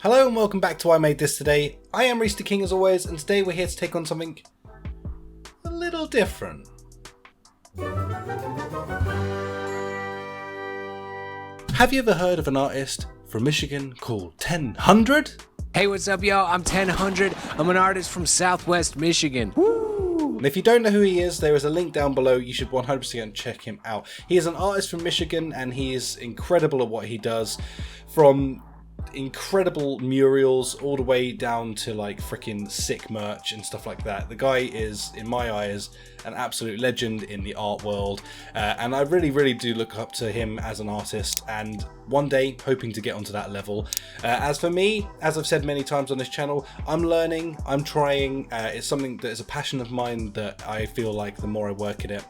Hello and welcome back to I Made This Today. I am Reese the King as always, and today we're here to take on something a little different. Have you ever heard of an artist from Michigan called 1000? Hey, what's up, y'all? I'm 1000. I'm an artist from Southwest Michigan. And if you don't know who he is, there is a link down below. You should 100% check him out. He is an artist from Michigan and he is incredible at what he does, from incredible murals all the way down to like freaking sick merch and stuff like that. The guy is, in my eyes, an absolute legend in the art world, and I really do look up to him as an artist, and one day hoping to get onto that level. As for me, as I've said many times on this channel, I'm learning, I'm trying. It's something that is a passion of mine that I feel like the more I work at it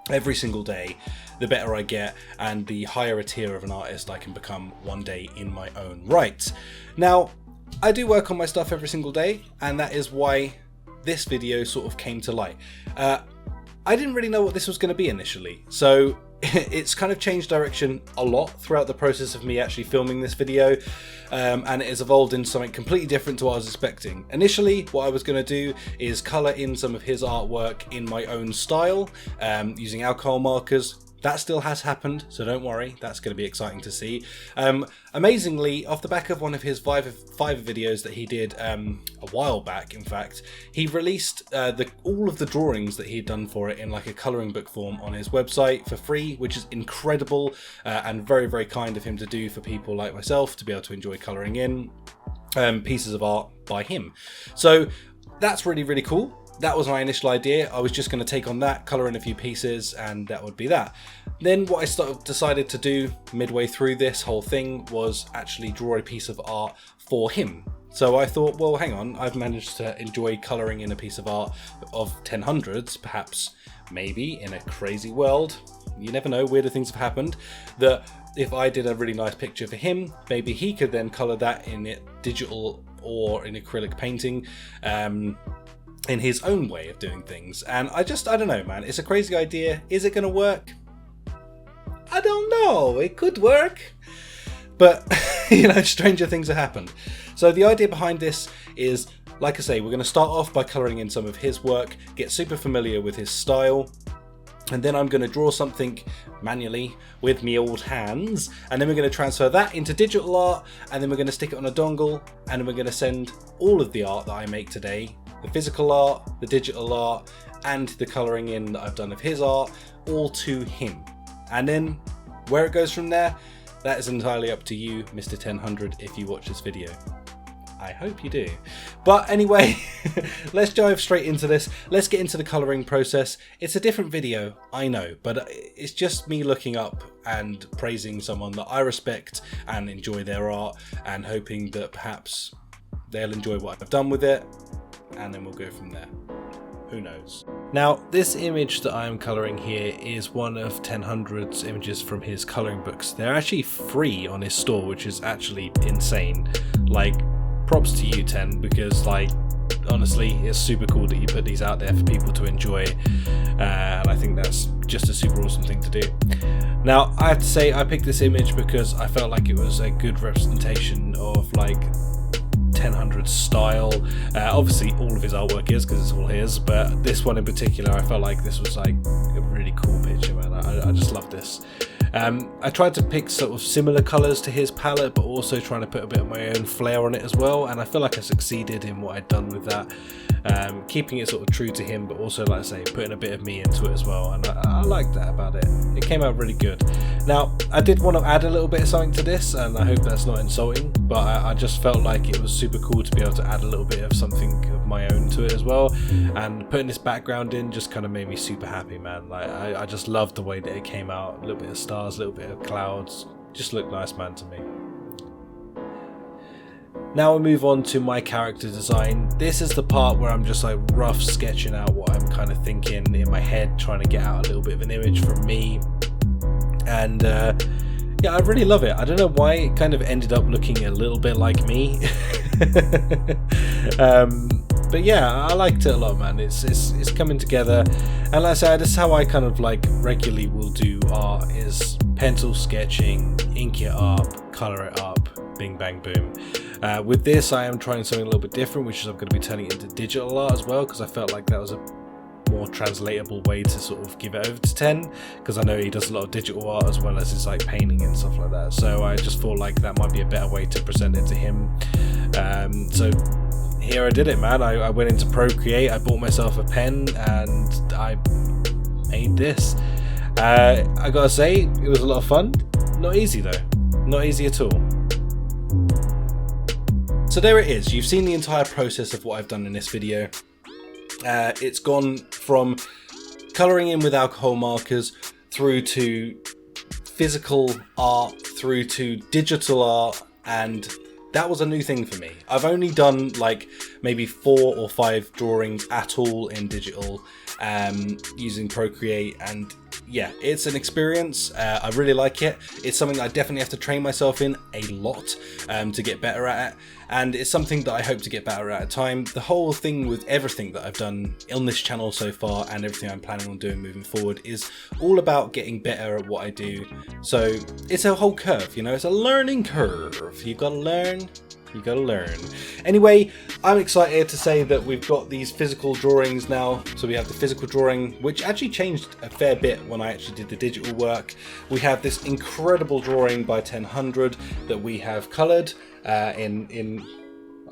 every single day, the better I get, and the higher a tier of an artist I can become one day in my own right. Now, I do work on my stuff every single day, and that is why this video sort of came to light. I didn't really know what this was going to be initially, so it's kind of changed direction a lot throughout the process of me actually filming this video, and it has evolved into something completely different to what I was expecting. Initially, what I was going to do is colour in some of his artwork in my own style, using alcohol markers. That still has happened, so don't worry, that's going to be exciting to see. Amazingly, off the back of one of his Fiverr videos that he did a while back, in fact, he released all of the drawings that he'd done for it in like a colouring book form on his website for free, which is incredible and very kind of him to do for people like myself to be able to enjoy colouring in pieces of art by him. So that's really cool. That was my initial idea. I was just going to take on that, colour in a few pieces, and that would be that. Then what I decided to do midway through this whole thing was actually draw a piece of art for him. So I thought, well, hang on, I've managed to enjoy colouring in a piece of art of 1000s, perhaps, maybe, in a crazy world. You never know, weirder things have happened. That if I did a really nice picture for him, maybe he could then colour that in digital or in acrylic painting, in his own way of doing things. And I don't know, man, it's a crazy idea. Is it gonna work? I don't know, it could work, but you know, stranger things have happened. So the idea behind this is, like I say, we're going to start off by colouring in some of his work, get super familiar with his style, and then I'm going to draw something manually with me old hands, and then we're going to transfer that into digital art, and then we're going to stick it on a dongle, and then we're going to send all of the art that I make today, the physical art, the digital art, and the colouring in that I've done of his art, all to him. And then where it goes from there, that is entirely up to you, Mr. 1000, if you watch this video. I hope you do. But anyway, let's dive straight into this. Let's get into the colouring process. It's a different video, I know, but it's just me looking up and praising someone that I respect and enjoy their art, and hoping that perhaps they'll enjoy what I've done with it, and then we'll go from there. Who knows? Now, this image that I'm colouring here is one of 1000's images from his colouring books. They're actually free on his store, which is actually insane. Like, props to you, 10, because like, honestly, it's super cool that you put these out there for people to enjoy, and I think that's just a super awesome thing to do. Now, I have to say, I picked this image because I felt like it was a good representation of like 1000's style. Obviously all of his artwork is, because it's all his, but this one in particular, I felt like this was like a really cool picture, man. I just love this. I tried to pick sort of similar colours to his palette, but also trying to put a bit of my own flair on it as well, and I feel like I succeeded in what I'd done with that, keeping it sort of true to him, but also, like I say, putting a bit of me into it as well, and I like that about it. It came out really good. Now, I did want to add a little bit of something to this, and I hope that's not insulting, but I just felt like it was super cool to be able to add a little bit of something of my own to it as well, and putting this background in just kind of made me super happy, man. Like, I just loved the way that it came out. A little bit of stars, a little bit of clouds, just looked nice, man, to me. Now we move on to my character design. This is the part where I'm just like rough sketching out what I'm kind of thinking in my head, trying to get out a little bit of an image from me, and yeah, I really love it. I don't know why it kind of ended up looking a little bit like me. But yeah, I liked it a lot, man. It's coming together, and like I said, this is how I kind of like regularly will do art, is pencil sketching, ink it up, colour it up, bing bang boom. With this, I am trying something a little bit different, which is I'm going to be turning it into digital art as well, because I felt like that was a more translatable way to sort of give it over to 10, because I know he does a lot of digital art as well as his like painting and stuff like that. So I just thought like that might be a better way to present it to him. So here I did it, man. I went into Procreate, I bought myself a pen, and I made this. I gotta say, it was a lot of fun. Not easy though, not easy at all. So there it is. You've seen the entire process of what I've done in this video. It's gone from colouring in with alcohol markers through to physical art, through to digital art, and that was a new thing for me. I've only done like maybe 4 or 5 drawings at all in digital using Procreate, and yeah, it's an experience. I really like it. It's something I definitely have to train myself in a lot to get better at it, and it's something that I hope to get better at time. The whole thing with everything that I've done on this channel so far and everything I'm planning on doing moving forward is all about getting better at what I do. So it's a whole curve, you know, it's a learning curve. You've got to learn. You gotta learn. Anyway, I'm excited to say that we've got these physical drawings now. So we have the physical drawing, which actually changed a fair bit when I actually did the digital work. We have this incredible drawing by 1000 that we have coloured in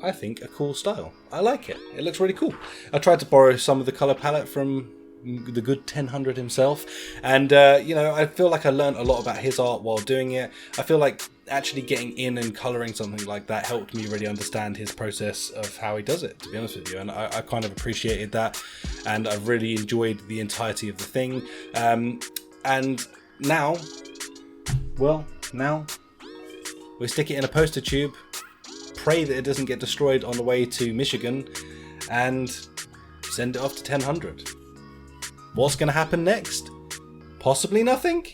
I think a cool style. I like it. It looks really cool. I tried to borrow some of the colour palette from the good 1000 himself, and you know, I feel like I learned a lot about his art while doing it. I feel like actually getting in and colouring something like that helped me really understand his process of how he does it, to be honest with you, and I kind of appreciated that, and I've really enjoyed the entirety of the thing. And now, well, now we stick it in a poster tube, pray that it doesn't get destroyed on the way to Michigan, and send it off to 1000. What's going to happen next? Possibly nothing?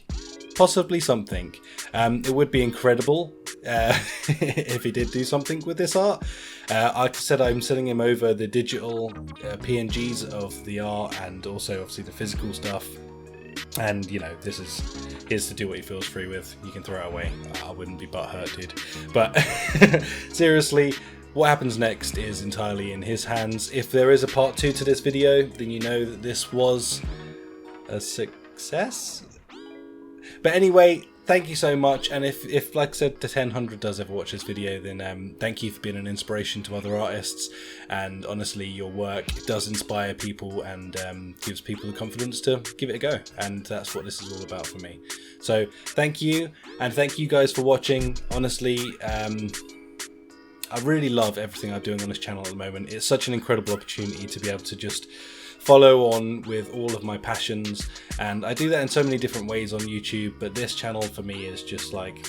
Possibly something. It would be incredible if he did do something with this art. Like I said, I'm sending him over the digital PNGs of the art, and also obviously the physical stuff. And you know, this is his to do what he feels free with. You can throw it away. I wouldn't be butthurt, dude. But seriously, what happens next is entirely in his hands. If there is a part 2 to this video, then you know that this was a success. But anyway, thank you so much, and if like I said, the 1000 does ever watch this video, then thank you for being an inspiration to other artists, and honestly, your work does inspire people and gives people the confidence to give it a go, and that's what this is all about for me. So thank you, and thank you guys for watching. Honestly, I really love everything I'm doing on this channel at the moment. It's such an incredible opportunity to be able to just follow on with all of my passions, and I do that in so many different ways on YouTube, but this channel for me is just like,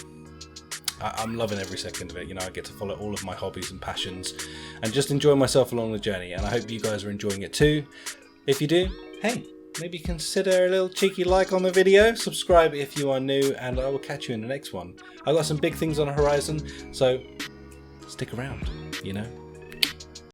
I'm loving every second of it. You know, I get to follow all of my hobbies and passions and just enjoy myself along the journey, and I hope you guys are enjoying it too. If you do, hey, maybe consider a little cheeky like on the video, subscribe if you are new, and I will catch you in the next one. I've got some big things on the horizon, so stick around, you know.